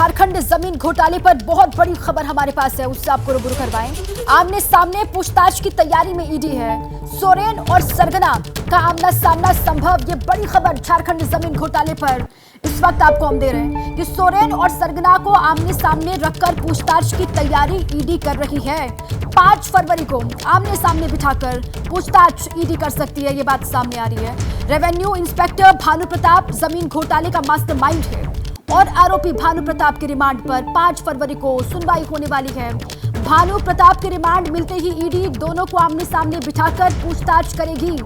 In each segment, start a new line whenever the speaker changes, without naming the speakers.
झारखंड जमीन घोटाले पर बहुत बड़ी खबर हमारे पास है, उससे आपको रूबरू करवाएं। आमने सामने पूछताछ की तैयारी में ईडी है। सोरेन और सरगना का आमना सामना संभव, ये बड़ी खबर झारखंड जमीन घोटाले पर इस वक्त आपको हम दे रहे हैं कि सोरेन और सरगना को आमने सामने रखकर पूछताछ की तैयारी ईडी कर रही है। 5 फरवरी को आमने सामने बिठाकर पूछताछ ईडी कर सकती है, ये बात सामने आ रही है। रेवेन्यू इंस्पेक्टर भानु प्रताप जमीन घोटाले का मास्टरमाइंड है और आरोपी भानु प्रताप के रिमांड पर 5 फरवरी को सुनवाई होने वाली है। भानु प्रताप के रिमांड मिलते ही ईडी दोनों को आमने सामने बिठाकर पूछताछ करेगी।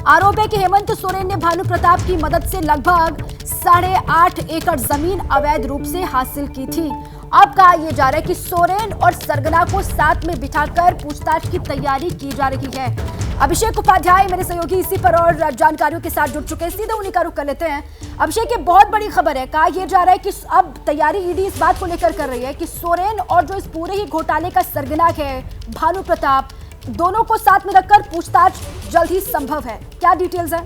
आरोप है कि हेमंत सोरेन ने भानु प्रताप की मदद से लगभग 8.5 एकड़ जमीन अवैध रूप से हासिल की थी। अब कहा यह जा रहा है कि सोरेन और सरगना को साथ में बिठाकर पूछताछ की तैयारी की जा रही है। अभिषेक उपाध्याय मेरे सहयोगी इसी पर और जानकारियों के साथ जुड़ चुके हैं, सीधे उन्हीं का रुख कर लेते हैं। अभिषेक, ये बहुत बड़ी खबर है, कहा यह जा रहा है कि अब तैयारी ईडी इस बात को लेकर कर रही है कि सोरेन और जो इस पूरे ही घोटाले का सरगना है भानु प्रताप, दोनों को साथ में रखकर पूछताछ जल्द ही संभव है। क्या डिटेल्स है?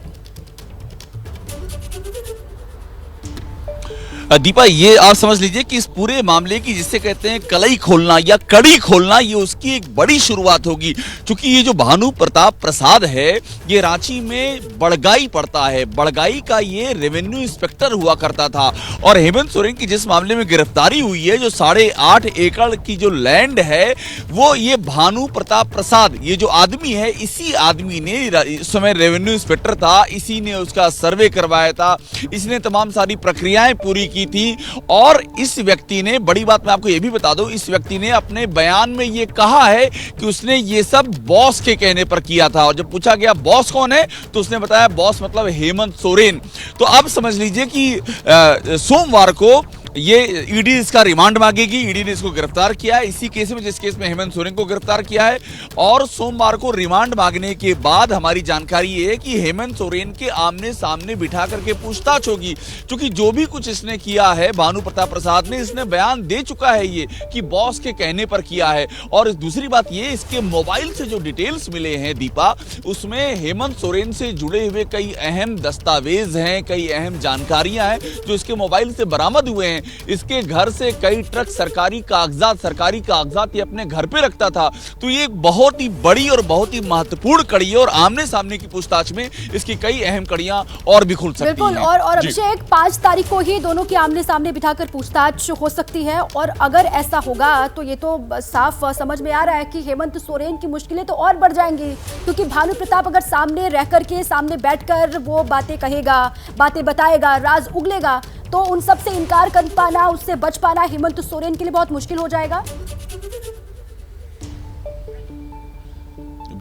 दीपा, ये आप समझ लीजिए कि इस पूरे मामले की जिसे कहते हैं कलई खोलना या कड़ी खोलना, ये उसकी एक बड़ी शुरुआत होगी। क्योंकि ये जो भानु प्रताप प्रसाद है, ये रांची में बड़गाई पड़ता है। बड़गाई का ये रेवेन्यू इंस्पेक्टर हुआ करता था और हेमंत सोरेन की जिस मामले में गिरफ्तारी हुई है, जो 8.5 एकड़ की जो लैंड है, वो ये भानु प्रताप प्रसाद, ये जो आदमी है, इसी आदमी ने इस समय रेवेन्यू इंस्पेक्टर था, इसी ने उसका सर्वे करवाया था, इसने तमाम सारी प्रक्रियाएं पूरी की थी। और इस व्यक्ति ने, बड़ी बात मैं आपको यह भी बता दूं, इस व्यक्ति ने अपने बयान में यह कहा है कि उसने ये सब बॉस के कहने पर किया था। और जब पूछा गया बॉस कौन है, तो उसने बताया बॉस मतलब हेमंत सोरेन। तो अब समझ लीजिए कि सोमवार को ये ईडी इसका रिमांड मांगेगी। ईडी ने इसको गिरफ्तार किया है इसी केस में, जिस केस में हेमंत सोरेन को गिरफ्तार किया है। और सोमवार को रिमांड मांगने के बाद हमारी जानकारी ये है कि हेमंत सोरेन के आमने सामने बिठा करके पूछताछ होगी। क्योंकि जो भी कुछ इसने किया है भानु प्रताप प्रसाद ने, इसने बयान दे चुका है ये कि बॉस के कहने पर किया है। और दूसरी बात ये, इसके मोबाइल से जो डिटेल्स मिले हैं दीपा, उसमें हेमंत सोरेन से जुड़े हुए कई अहम दस्तावेज हैं, कई अहम जानकारियां हैं जो इसके मोबाइल से बरामद हुए हैं। इसके घर से कई ट्रक सरकारी कागजात ये अपने घर पे रखता था। तो ये एक बहुत ही बड़ी और बहुत ही महत्वपूर्ण कड़ी है और आमने सामने की पूछताछ में इसकी कई अहम कड़ियां और भी खुल सकती हैं।
और अभिषेक, 5 तारीख को ही दोनों की आमने सामने बिठाकर पूछताछ हो सकती है। और अगर ऐसा होगा तो ये तो साफ समझ में आ रहा है कि हेमंत सोरेन की मुश्किलें तो और बढ़ जाएंगी। क्योंकि भानु प्रताप अगर सामने रह करके, सामने बैठकर वो बातें कहेगा, बातें बताएगा, राज उगलेगा, तो उन सब से इनकार कर पाना, उससे बच पाना हेमंत सोरेन के लिए बहुत मुश्किल हो जाएगा।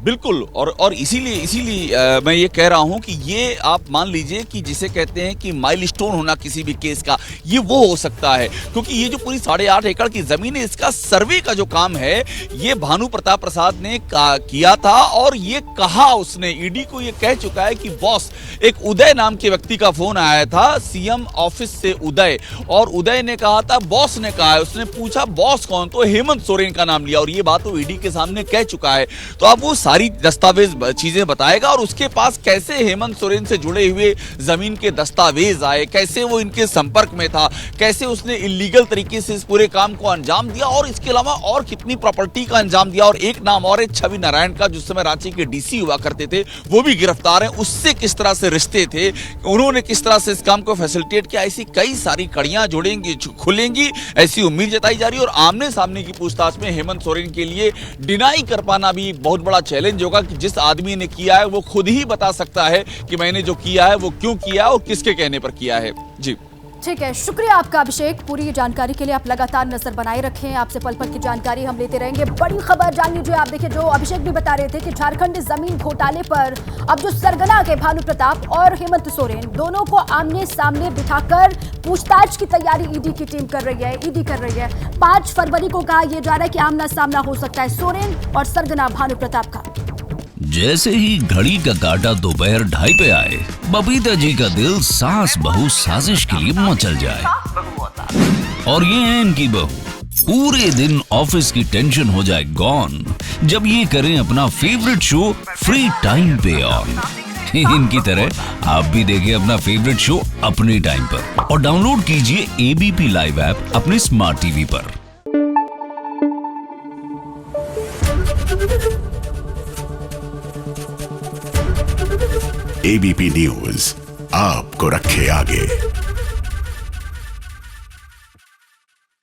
बिल्कुल। और इसीलिए मैं ये कह रहा हूं कि ये आप मान लीजिए कि जिसे कहते हैं कि माइलस्टोन होना किसी भी केस का, ये वो हो सकता है। क्योंकि ये जो पूरी 8.5 एकड़ की जमीन है, इसका सर्वे का जो काम है, ये भानु प्रताप प्रसाद ने किया था। और ये कहा उसने, ईडी को ये कह चुका है कि बॉस, एक उदय नाम के व्यक्ति का फोन आया था सीएम ऑफिस से उदय, और उदय ने कहा था बॉस ने कहा है। उसने पूछा बॉस कौन, तो हेमंत सोरेन का नाम लिया और ये बात वो ईडी के सामने कह चुका है। तो अब वो सारी दस्तावेज चीजें बताएगा और उसके पास कैसे हेमंत सोरेन से जुड़े हुए जमीन के दस्तावेज आए, कैसे वो इनके संपर्क में था, कैसे उसने इलीगल तरीके से इस पूरे काम को अंजाम दिया, और इसके अलावा और कितनी प्रॉपर्टी का अंजाम दिया। और एक नाम और है छवि नारायण का, जिस समय रांची के डीसी हुआ करते थे, वो भी गिरफ्तार है। उससे किस तरह से रिश्ते थे, उन्होंने किस तरह से इस काम को फैसिलिटेट किया, ऐसी कई सारी कड़ियां जुड़ेंगी, खुलेंगी, ऐसी उम्मीद जताई जा रही है। और आमने सामने की पूछताछ में हेमंत सोरेन के लिए डिनाई कर पाना भी बहुत बड़ा चैलेंज होगा कि जिस आदमी ने किया है वो खुद ही बता सकता है कि मैंने जो किया है वो क्यों किया और किसके कहने पर किया है। जी
ठीक है, शुक्रिया आपका अभिषेक। पूरी जानकारी के लिए आप लगातार नजर बनाए रखें, आपसे पल पल की जानकारी हम लेते रहेंगे। बड़ी खबर जान लीजिए आप। देखिए, जो अभिषेक भी बता रहे थे कि झारखंड जमीन घोटाले पर अब जो सरगना के भानु प्रताप और हेमंत सोरेन, दोनों को आमने सामने बिठाकर पूछताछ की तैयारी ईडी की टीम कर रही है, ईडी कर रही है। 5 फरवरी को कहा यह जा रहा है कि आमना सामना हो सकता है सोरेन और सरगना भानु प्रताप का।
जैसे ही घड़ी का काटा दोपहर 2:30 पे आए, बबीता जी का दिल सास बहू साजिश के लिए मचल जाए। और ये है इनकी बहू, पूरे दिन ऑफिस की टेंशन हो जाए गॉन जब ये करें अपना फेवरेट शो फ्री टाइम पे ऑन। इनकी तरह आप भी देखिए अपना फेवरेट शो अपने टाइम पर और डाउनलोड कीजिए एबीपी लाइव ऐप अपने स्मार्ट टीवी पर।
एबीपी न्यूज आपको रखे आगे।